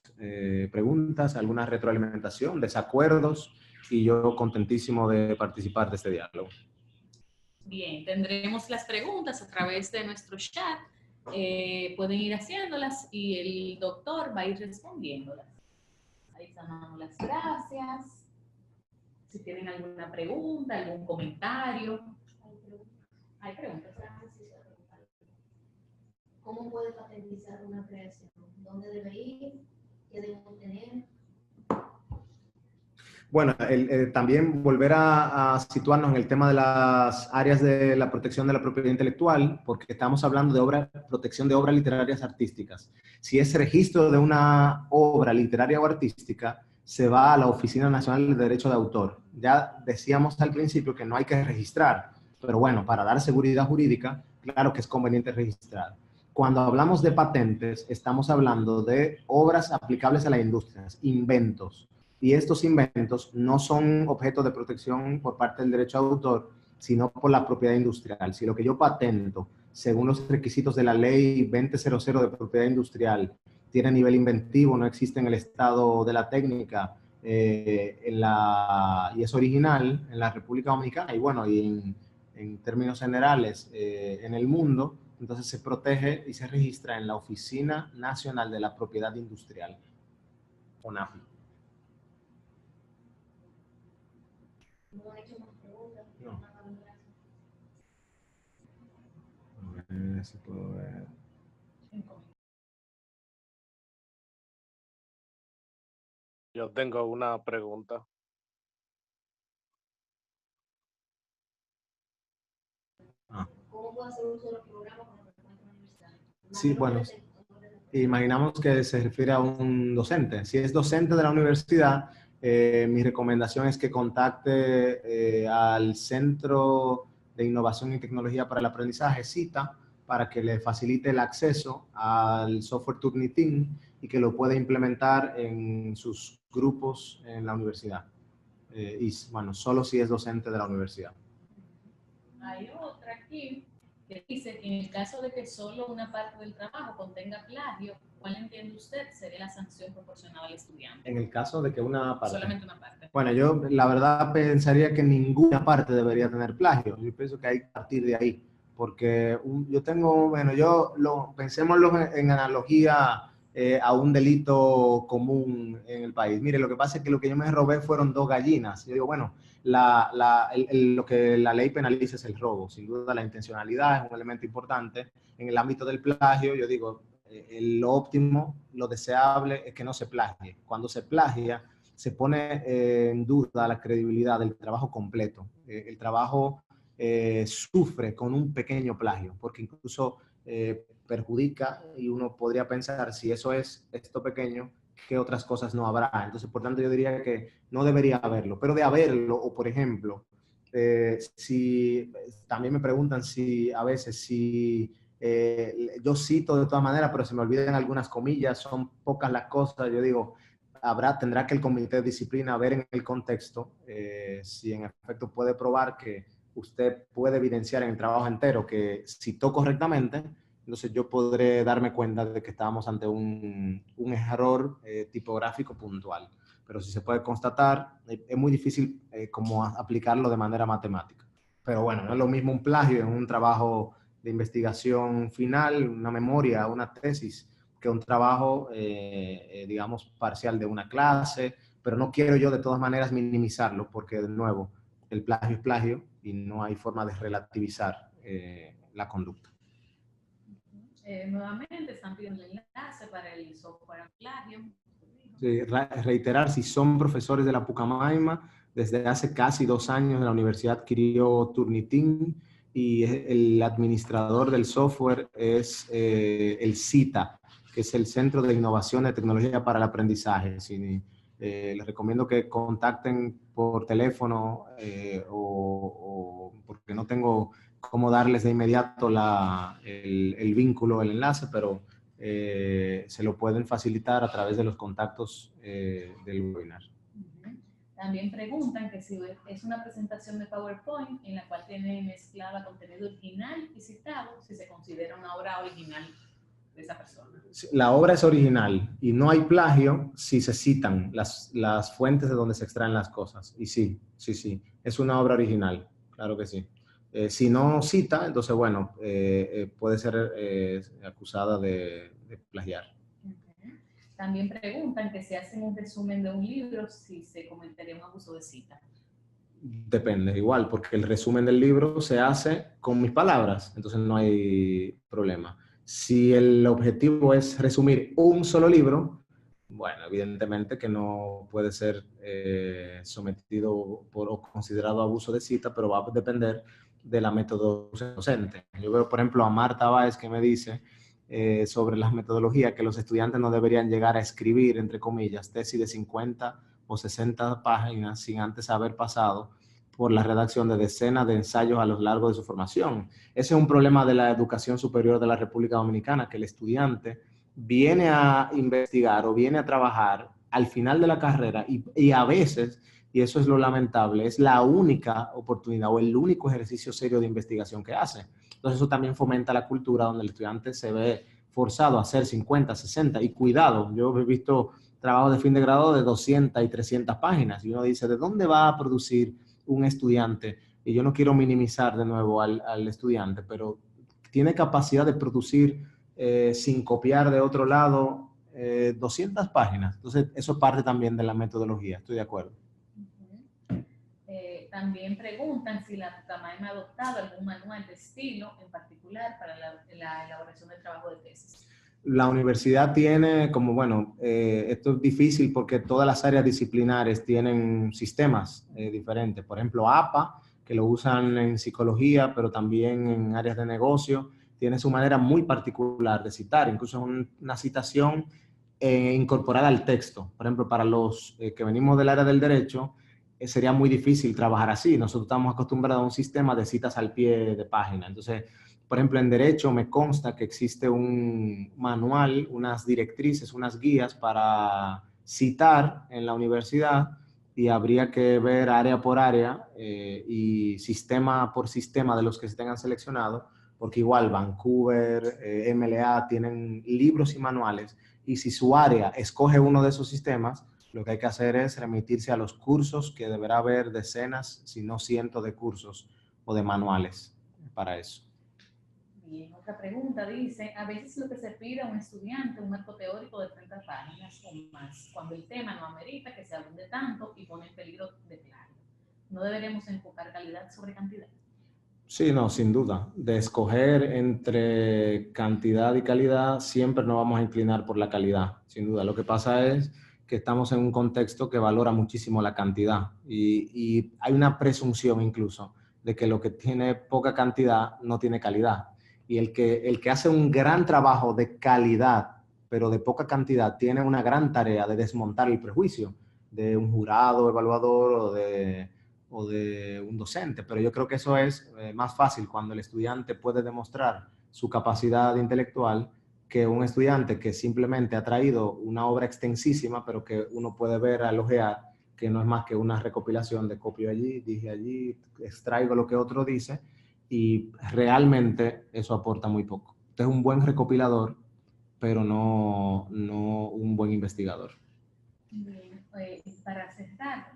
preguntas, alguna retroalimentación, desacuerdos, y yo contentísimo de participar de este diálogo. Bien, tendremos las preguntas a través de nuestro chat. Pueden ir haciéndolas y el doctor va a ir respondiéndolas. Ahí están las gracias. Si tienen alguna pregunta, algún comentario. Hay preguntas. ¿Cómo puede patentizar una creación? ¿Dónde debe ir? ¿Qué debe obtener? Bueno, también volver a situarnos en el tema de las áreas de la protección de la propiedad intelectual, porque estamos hablando de protección de obras literarias artísticas. Si es registro de una obra literaria o artística, se va a la Oficina Nacional de Derecho de Autor. Ya decíamos al principio que no hay que registrar, pero bueno, para dar seguridad jurídica, claro que es conveniente registrar. Cuando hablamos de patentes, estamos hablando de obras aplicables a la industria, inventos. Y estos inventos no son objeto de protección por parte del derecho de autor, sino por la propiedad industrial. Si lo que yo patento, según los requisitos de la ley 2000 de propiedad industrial, tiene nivel inventivo, no existe en el estado de la técnica y es original en la República Dominicana y bueno, en términos generales en el mundo, entonces se protege y se registra en la Oficina Nacional de la Propiedad Industrial, ONAPI. No he hecho más preguntas. No. A ver si puedo ver. Yo tengo una pregunta. ¿Cómo puedo hacer uso de los programas con los que cuenta la universidad? Sí, bueno, imaginamos que se refiere a un docente. Si es docente de la universidad, mi recomendación es que contacte al Centro de Innovación y Tecnología para el Aprendizaje, CITA, para que le facilite el acceso al software Turnitin y que lo pueda implementar en sus grupos en la universidad. Y bueno, solo si es docente de la universidad. Hay otra aquí que dice que en el caso de que solo una parte del trabajo contenga plagio, ¿cuál entiende usted sería la sanción proporcionada al estudiante? En el caso de que una parte. Solamente una parte. Bueno, yo la verdad pensaría que ninguna parte debería tener plagio. Yo pienso que hay que partir de ahí. Porque yo tengo, bueno, pensémoslo en analogía a un delito común en el país. Mire, lo que pasa es que lo que yo me robé fueron 2 gallinas. Yo digo, bueno, lo que la ley penaliza es el robo. Sin duda la intencionalidad es un elemento importante. En el ámbito del plagio, yo digo, lo óptimo, lo deseable es que no se plagie. Cuando se plagia, se pone en duda la credibilidad del trabajo completo. El trabajo sufre con un pequeño plagio, porque incluso perjudica y uno podría pensar, si eso es esto pequeño, ¿qué otras cosas no habrá? Entonces, por tanto, yo diría que no debería haberlo, pero de haberlo, o por ejemplo, si también me preguntan si a veces, si yo cito de todas maneras, pero se me olvidan algunas comillas, son pocas las cosas, yo digo, tendrá que el comité de disciplina ver en el contexto si en efecto puede probar que usted puede evidenciar en el trabajo entero que citó correctamente, entonces yo podré darme cuenta de que estábamos ante un error tipográfico puntual. Pero si se puede constatar, es muy difícil como aplicarlo de manera matemática. Pero bueno, no es lo mismo un plagio en un trabajo de investigación final, una memoria, una tesis, que un trabajo, digamos, parcial de una clase, pero no quiero yo de todas maneras minimizarlo, porque de nuevo, el plagio es plagio y no hay forma de relativizar la conducta. Nuevamente están pidiendo el enlace para el software plagio. Sí, reiterar, si son profesores de la Pucamaima, desde hace casi 2 años la universidad adquirió Turnitin y el administrador del software es el CITA, que es el Centro de Innovación de Tecnología para el Aprendizaje. Sí, les recomiendo que contacten por teléfono o porque no tengo cómo darles de inmediato el vínculo, el enlace, pero se lo pueden facilitar a través de los contactos del webinar. También preguntan que si es una presentación de PowerPoint en la cual tiene mezclada contenido original y citado, si se considera una obra original de esa persona. La obra es original y no hay plagio si se citan las fuentes de donde se extraen las cosas. Y sí, es una obra original, claro que sí. Si no cita, entonces, bueno, puede ser acusada de plagiar. Okay. También preguntan que si hacen un resumen de un libro, si se comentaría un abuso de cita. Depende, igual, porque el resumen del libro se hace con mis palabras, entonces no hay problema. Si el objetivo es resumir un solo libro, Bueno, evidentemente que no puede ser sometido o considerado abuso de cita, pero va a depender de la metodología docente. Yo veo, por ejemplo, a Marta Báez que me dice sobre las metodologías que los estudiantes no deberían llegar a escribir, entre comillas, tesis de 50 o 60 páginas sin antes haber pasado por la redacción de decenas de ensayos a lo largo de su formación. Ese es un problema de la educación superior de la República Dominicana, que el estudiante viene a investigar o viene a trabajar al final de la carrera y a veces, y eso es lo lamentable, es la única oportunidad o el único ejercicio serio de investigación que hace. Entonces eso también fomenta la cultura donde el estudiante se ve forzado a hacer 50, 60 y cuidado, yo he visto trabajos de fin de grado de 200 y 300 páginas y uno dice, ¿de dónde va a producir un estudiante? Y yo no quiero minimizar de nuevo al estudiante, pero tiene capacidad de producir sin copiar de otro lado 200 páginas. Entonces, eso parte también de la metodología, estoy de acuerdo. También preguntan si la Pucamaima ha adoptado algún manual de estilo en particular para la elaboración del trabajo de tesis. La universidad tiene como, bueno, esto es difícil porque todas las áreas disciplinares tienen sistemas diferentes. Por ejemplo, APA, que lo usan en psicología, pero también en áreas de negocio, tiene su manera muy particular de citar, incluso una citación incorporada al texto. Por ejemplo, para los que venimos del área del derecho, sería muy difícil trabajar así. Nosotros estamos acostumbrados a un sistema de citas al pie de página. Entonces, por ejemplo, en derecho me consta que existe un manual, unas directrices, unas guías para citar en la universidad y habría que ver área por área y sistema por sistema de los que se tengan seleccionado, porque igual Vancouver, MLA tienen libros y manuales y si su área escoge uno de esos sistemas, lo que hay que hacer es remitirse a los cursos, que deberá haber decenas, si no cientos de cursos o de manuales para eso. Bien, otra pregunta dice, a veces lo que se pide a un estudiante, un marco teórico de 30 páginas o más, cuando el tema no amerita que se abunde tanto y pone en peligro de plagio. ¿No deberemos enfocar calidad sobre cantidad? Sí, no, sin duda. De escoger entre cantidad y calidad, siempre nos vamos a inclinar por la calidad, sin duda. Lo que pasa es que estamos en un contexto que valora muchísimo la cantidad y hay una presunción incluso de que lo que tiene poca cantidad no tiene calidad. Y el que hace un gran trabajo de calidad, pero de poca cantidad, tiene una gran tarea de desmontar el prejuicio de un jurado evaluador o de un docente, pero yo creo que eso es más fácil cuando el estudiante puede demostrar su capacidad intelectual que un estudiante que simplemente ha traído una obra extensísima, pero que uno puede ver al ojear que no es más que una recopilación de copio allí, dije allí, extraigo lo que otro dice y realmente eso aporta muy poco. Usted es un buen recopilador, pero no un buen investigador. Bien, para cerrar,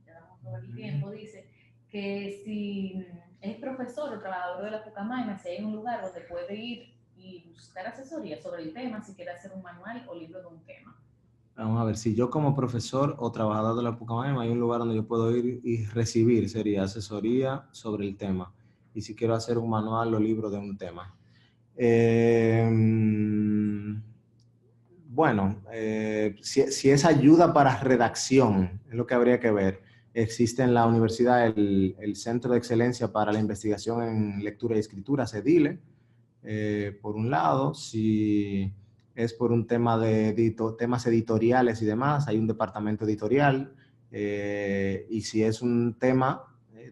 ya vamos sobre el tiempo, dice que si es profesor o trabajador de la Pucamaima, si hay un lugar donde puede ir y buscar asesoría sobre el tema, si quiere hacer un manual o libro de un tema. Vamos a ver, si yo como profesor o trabajador de la Pucamaima hay un lugar donde yo puedo ir y recibir, sería asesoría sobre el tema. Y si quiero hacer un manual o libro de un tema. Bueno, si es ayuda para redacción, es lo que habría que ver. Existe en la universidad el Centro de Excelencia para la Investigación en Lectura y Escritura, CEDILE, por un lado. Si es por un tema de temas editoriales y demás, hay un departamento editorial. Y si es un tema,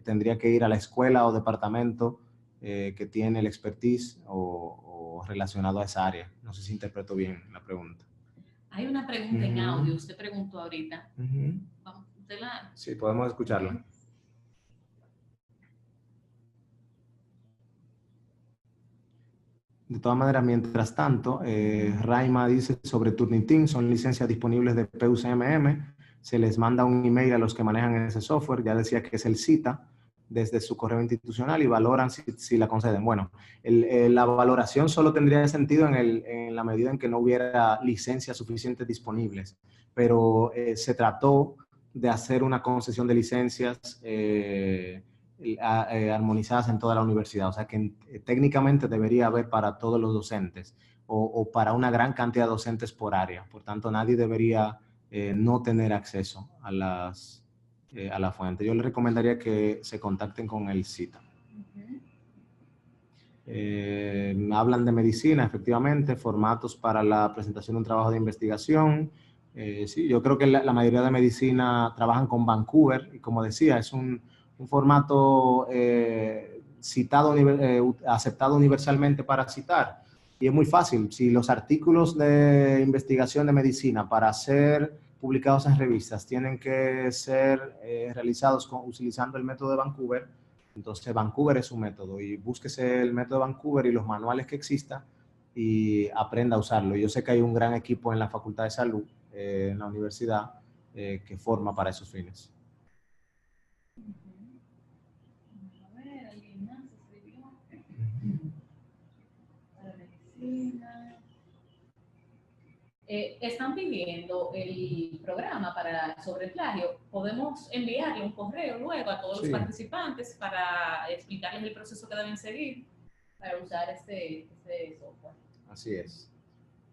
tendría que ir a la escuela o departamento que tiene el expertise o relacionado a esa área. No sé si interpreto bien la pregunta. Hay una pregunta en audio, usted preguntó ahorita. Vamos, ¿usted la... Sí, podemos escucharla. De todas maneras, mientras tanto, Raima dice sobre Turnitin, son licencias disponibles de PUCMM, se les manda un email a los que manejan ese software, ya decía que es el CITA, desde su correo institucional y valoran si la conceden. Bueno, la valoración solo tendría sentido en la medida en que no hubiera licencias suficientes disponibles, pero se trató de hacer una concesión de licencias armonizadas en toda la universidad, o sea que técnicamente debería haber para todos los docentes o para una gran cantidad de docentes por área. Por tanto, nadie debería no tener acceso a la fuente. Yo les recomendaría que se contacten con el CITA. Hablan de medicina, efectivamente, formatos para la presentación de un trabajo de investigación. Sí, yo creo que la mayoría de medicina trabajan con Vancouver, y como decía, es un formato aceptado universalmente para citar. Y es muy fácil. Si los artículos de investigación de medicina para ser publicados en revistas tienen que ser realizados utilizando el método de Vancouver, entonces Vancouver es un método, y búsquese el método de Vancouver y los manuales que existan y aprenda a usarlo. Yo sé que hay un gran equipo en la Facultad de Salud, en la universidad, que forma para esos fines. A ver, ¿alguien más escribió? Para medicina. Están pidiendo el programa sobre el plagio. Podemos enviarle un correo luego a todos los participantes para explicarles el proceso que deben seguir para usar este software. Así es.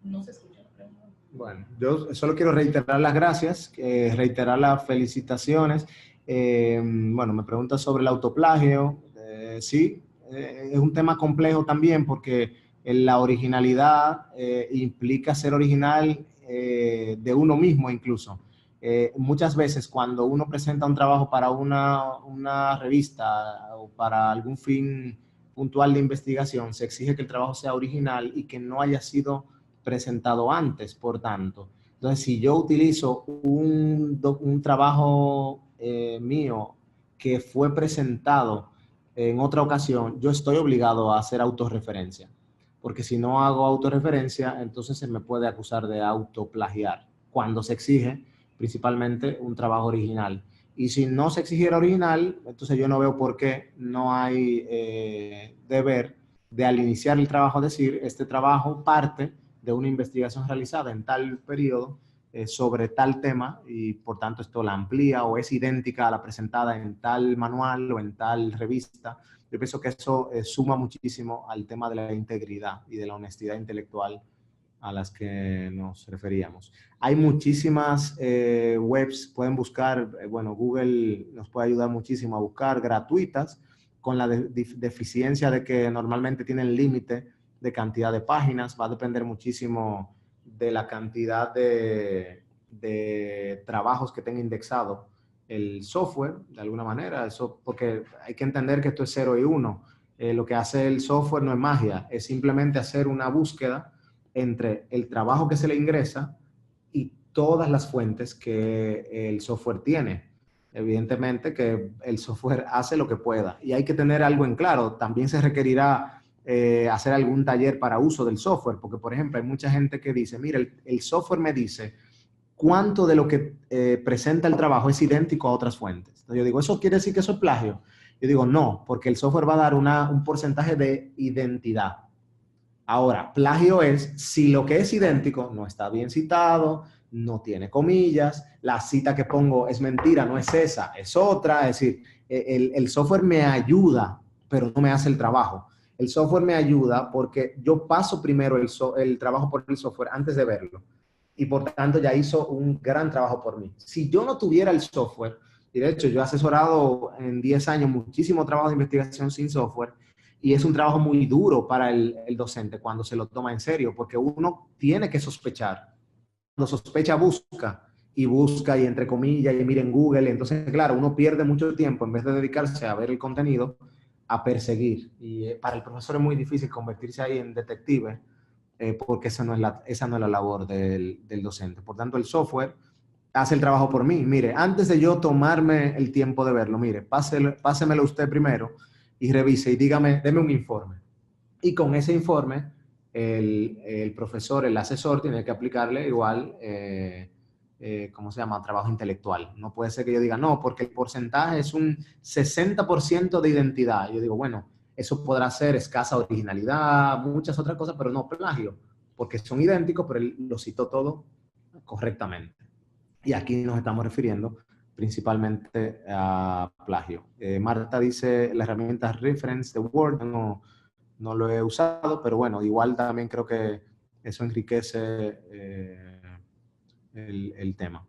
No se escucha la pregunta. Bueno, yo solo quiero reiterar las gracias, reiterar las felicitaciones. Bueno, me pregunta sobre el autoplagio. Sí, es un tema complejo también porque la originalidad implica ser original de uno mismo incluso. Muchas veces cuando uno presenta un trabajo para una revista o para algún fin puntual de investigación, se exige que el trabajo sea original y que no haya sido presentado antes, por tanto. Entonces, si yo utilizo un trabajo mío que fue presentado en otra ocasión, yo estoy obligado a hacer autorreferencia. Porque si no hago autorreferencia, entonces se me puede acusar de autoplagiar, cuando se exige principalmente un trabajo original. Y si no se exigiera original, entonces yo no veo por qué no hay deber de, al iniciar el trabajo, decir, este trabajo parte de una investigación realizada en tal periodo sobre tal tema, y por tanto esto la amplía o es idéntica a la presentada en tal manual o en tal revista. Yo pienso que eso suma muchísimo al tema de la integridad y de la honestidad intelectual a las que nos referíamos. Hay muchísimas webs, pueden buscar, bueno, Google nos puede ayudar muchísimo a buscar, gratuitas, con la deficiencia de que normalmente tienen límite de cantidad de páginas. Va a depender muchísimo de la cantidad de trabajos que tenga indexado el software, de alguna manera, eso, porque hay que entender que esto es 0 y 1. Lo que hace el software no es magia, es simplemente hacer una búsqueda entre el trabajo que se le ingresa y todas las fuentes que el software tiene. Evidentemente que el software hace lo que pueda, y hay que tener algo en claro. También se requerirá hacer algún taller para uso del software, porque por ejemplo hay mucha gente que dice, mira, el software me dice cuánto de lo que presenta el trabajo es idéntico a otras fuentes. Entonces yo digo, ¿eso quiere decir que eso es plagio? Yo digo, no, porque el software va a dar un porcentaje de identidad. Ahora, plagio es si lo que es idéntico no está bien citado, no tiene comillas, la cita que pongo es mentira, no es esa, es otra. Es decir, el software me ayuda, pero no me hace el trabajo. El software me ayuda porque yo paso primero el trabajo por el software antes de verlo. Y por tanto ya hizo un gran trabajo por mí. Si yo no tuviera el software, y de hecho yo he asesorado en 10 años muchísimo trabajo de investigación sin software, y es un trabajo muy duro para el docente cuando se lo toma en serio, porque uno tiene que sospechar. Cuando sospecha, busca y entre comillas y mira en Google. Entonces, claro, uno pierde mucho tiempo en vez de dedicarse a ver el contenido, a perseguir. Y para el profesor es muy difícil convertirse ahí en detective, porque esa no es la labor del docente. Por tanto, el software hace el trabajo por mí. Mire, antes de yo tomarme el tiempo de verlo, mire, pásemelo usted primero y revise y dígame, deme un informe. Y con ese informe, el profesor, el asesor, tiene que aplicarle igual, ¿cómo se llama? Trabajo intelectual. No puede ser que yo diga, no, porque el porcentaje es un 60% de identidad. Yo digo, bueno, eso podrá ser escasa originalidad, muchas otras cosas, pero no plagio, porque son idénticos, pero él lo citó todo correctamente. Y aquí nos estamos refiriendo principalmente a plagio. Marta dice, la herramienta reference de Word no lo he usado, pero bueno, igual también creo que eso enriquece el tema.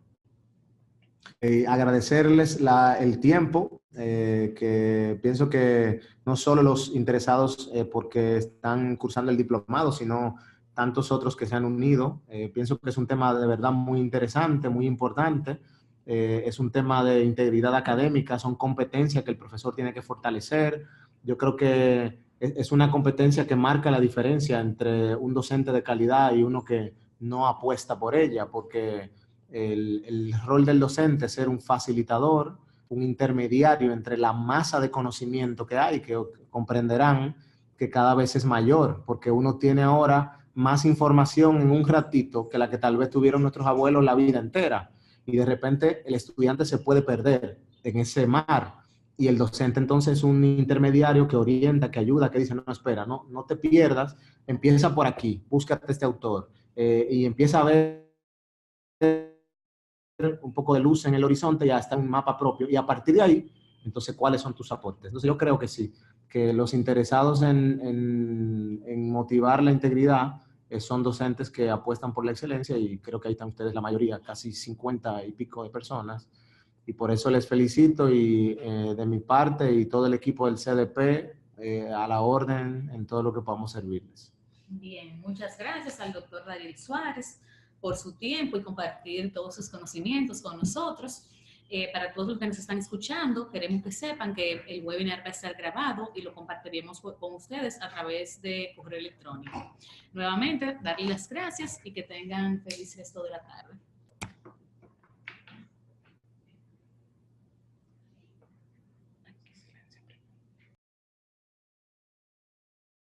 Agradecerles el tiempo, que pienso que no solo los interesados porque están cursando el diplomado, sino tantos otros que se han unido. Pienso que es un tema de verdad muy interesante, muy importante. Es un tema de integridad académica, son competencias que el profesor tiene que fortalecer. Yo creo que es una competencia que marca la diferencia entre un docente de calidad y uno que no apuesta por ella, porque el rol del docente es ser un facilitador, un intermediario entre la masa de conocimiento que hay, que comprenderán que cada vez es mayor, porque uno tiene ahora más información en un ratito que la que tal vez tuvieron nuestros abuelos la vida entera. Y de repente el estudiante se puede perder en ese mar. Y el docente entonces es un intermediario que orienta, que ayuda, que dice, no, espera, no te pierdas, empieza por aquí, búscate este autor y empieza a ver un poco de luz en el horizonte, ya está un mapa propio, y a partir de ahí, entonces, ¿cuáles son tus aportes? Entonces, yo creo que sí, que los interesados en motivar la integridad son docentes que apuestan por la excelencia, y creo que ahí están ustedes la mayoría, casi 50 y pico de personas, y por eso les felicito, y de mi parte y todo el equipo del CDP, a la orden en todo lo que podamos servirles. Bien, muchas gracias al doctor Dariel Suárez por su tiempo y compartir todos sus conocimientos con nosotros. Para todos los que nos están escuchando, queremos que sepan que el webinar va a estar grabado y lo compartiremos con ustedes a través de correo electrónico. Nuevamente, darles las gracias y que tengan feliz resto de la tarde.